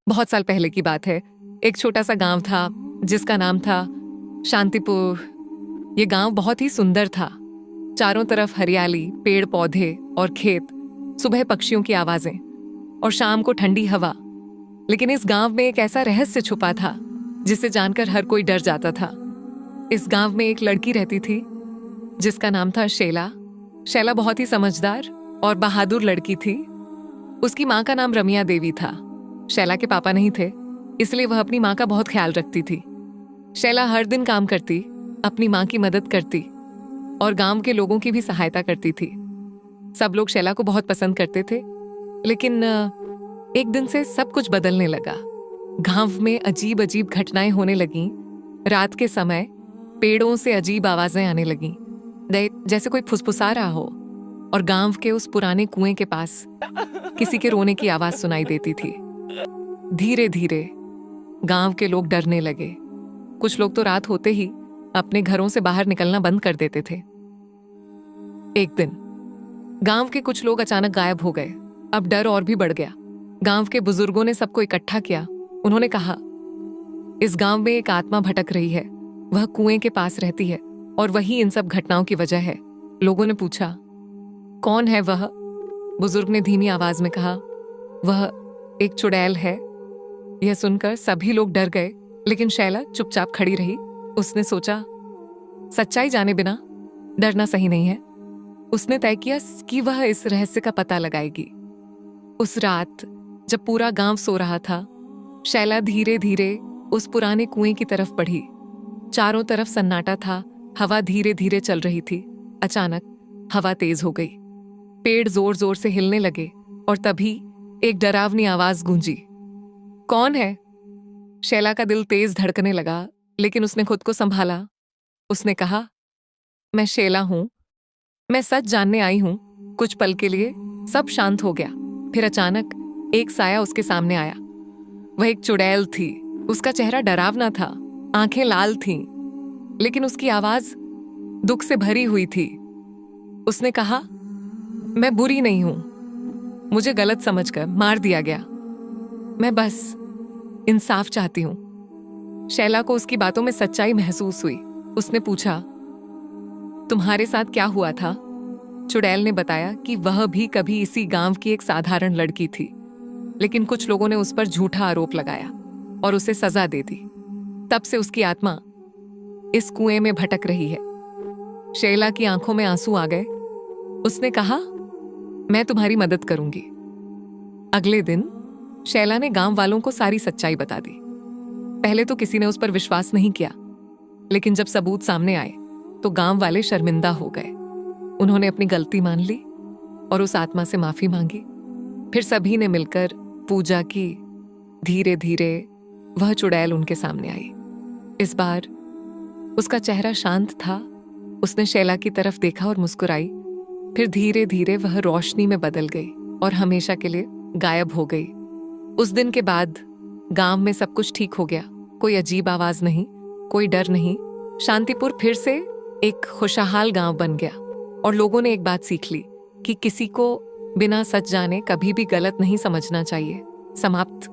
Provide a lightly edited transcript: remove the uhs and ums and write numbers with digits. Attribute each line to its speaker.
Speaker 1: बहुत साल पहले की बात है। एक छोटा सा गांव था जिसका नाम था शांतिपुर। ये गांव बहुत ही सुंदर था। चारों तरफ हरियाली, पेड़ पौधे और खेत, सुबह पक्षियों की आवाजें और शाम को ठंडी हवा। लेकिन इस गांव में एक ऐसा रहस्य छुपा था जिसे जानकर हर कोई डर जाता था। इस गांव में एक लड़की रहती थी जिसका नाम था शैला। शैला बहुत ही समझदार और बहादुर लड़की थी। उसकी माँ का नाम रमिया देवी था। शैला के पापा नहीं थे, इसलिए वह अपनी माँ का बहुत ख्याल रखती थी। शैला हर दिन काम करती, अपनी माँ की मदद करती और गांव के लोगों की भी सहायता करती थी। सब लोग शैला को बहुत पसंद करते थे। लेकिन एक दिन से सब कुछ बदलने लगा। गांव में अजीब अजीब घटनाएं होने लगीं। रात के समय पेड़ों से अजीब आवाजें आने लगीं, जैसे कोई फुसफुसा रहा हो। और गांव के उस पुराने कुएं के पास किसी के रोने की आवाज सुनाई देती थी। धीरे धीरे गांव के लोग डरने लगे। कुछ लोग तो रात होते ही अपने घरों से बाहर निकलना बंद कर देते थे। एक दिन गांव के कुछ लोग अचानक गायब हो गए। अब डर और भी बढ़ गया। गांव के बुजुर्गों ने सबको इकट्ठा किया। उन्होंने कहा, इस गांव में एक आत्मा भटक रही है। वह कुएं के पास रहती है और वही इन सब घटनाओं की वजह है। लोगों ने पूछा, कौन है वह? बुजुर्ग ने धीमी आवाज में कहा, वह एक चुड़ैल है। यह सुनकर सभी लोग डर गए, लेकिन शैला चुपचाप खड़ी रही। उसने सोचा, सच्चाई जाने बिना डरना सही नहीं है। उसने तय किया कि वह इस रहस्य का पता लगाएगी। उस रात जब पूरा गांव सो रहा था, शैला धीरे धीरे उस पुराने कुएं की तरफ बढ़ी। चारों तरफ सन्नाटा था, हवा धीरे धीरे चल रही थी। अचानक हवा तेज हो गई, पेड़ जोर जोर से हिलने लगे और तभी एक डरावनी आवाज गूंजी, कौन है? शैला का दिल तेज धड़कने लगा, लेकिन उसने खुद को संभाला। उसने कहा, मैं शैला हूं, मैं सच जानने आई हूं। कुछ पल के लिए सब शांत हो गया। फिर अचानक एक साया उसके सामने आया। वह एक चुड़ैल थी। उसका चेहरा डरावना था, आंखें लाल थीं, लेकिन उसकी आवाज दुख से भरी हुई थी। उसने कहा, मैं बुरी नहीं हूं, मुझे गलत समझकर मार दिया गया। मैं बस इंसाफ चाहती हूं। शैला को उसकी बातों में सच्चाई महसूस हुई। उसने पूछा, तुम्हारे साथ क्या हुआ था? चुड़ैल ने बताया कि वह भी कभी इसी गांव की एक साधारण लड़की थी, लेकिन कुछ लोगों ने उस पर झूठा आरोप लगाया और उसे सजा दे दी। तब से उसकी आत्मा इस कुएं में भटक रही है। शैला की आंखों में आंसू आ गए। उसने कहा, मैं तुम्हारी मदद करूंगी। अगले दिन शैला ने गांव वालों को सारी सच्चाई बता दी। पहले तो किसी ने उस पर विश्वास नहीं किया, लेकिन जब सबूत सामने आए तो गांव वाले शर्मिंदा हो गए। उन्होंने अपनी गलती मान ली और उस आत्मा से माफी मांगी। फिर सभी ने मिलकर पूजा की। धीरे धीरे वह चुड़ैल उनके सामने आई। इस बार उसका चेहरा शांत था। उसने शैला की तरफ देखा और मुस्कुराई। फिर धीरे धीरे वह रोशनी में बदल गई और हमेशा के लिए गायब हो गई। उस दिन के बाद गांव में सब कुछ ठीक हो गया। कोई अजीब आवाज नहीं, कोई डर नहीं। शांतिपुर फिर से एक खुशहाल गांव बन गया और लोगों ने एक बात सीख ली कि किसी को बिना सच जाने कभी भी गलत नहीं समझना चाहिए। समाप्त।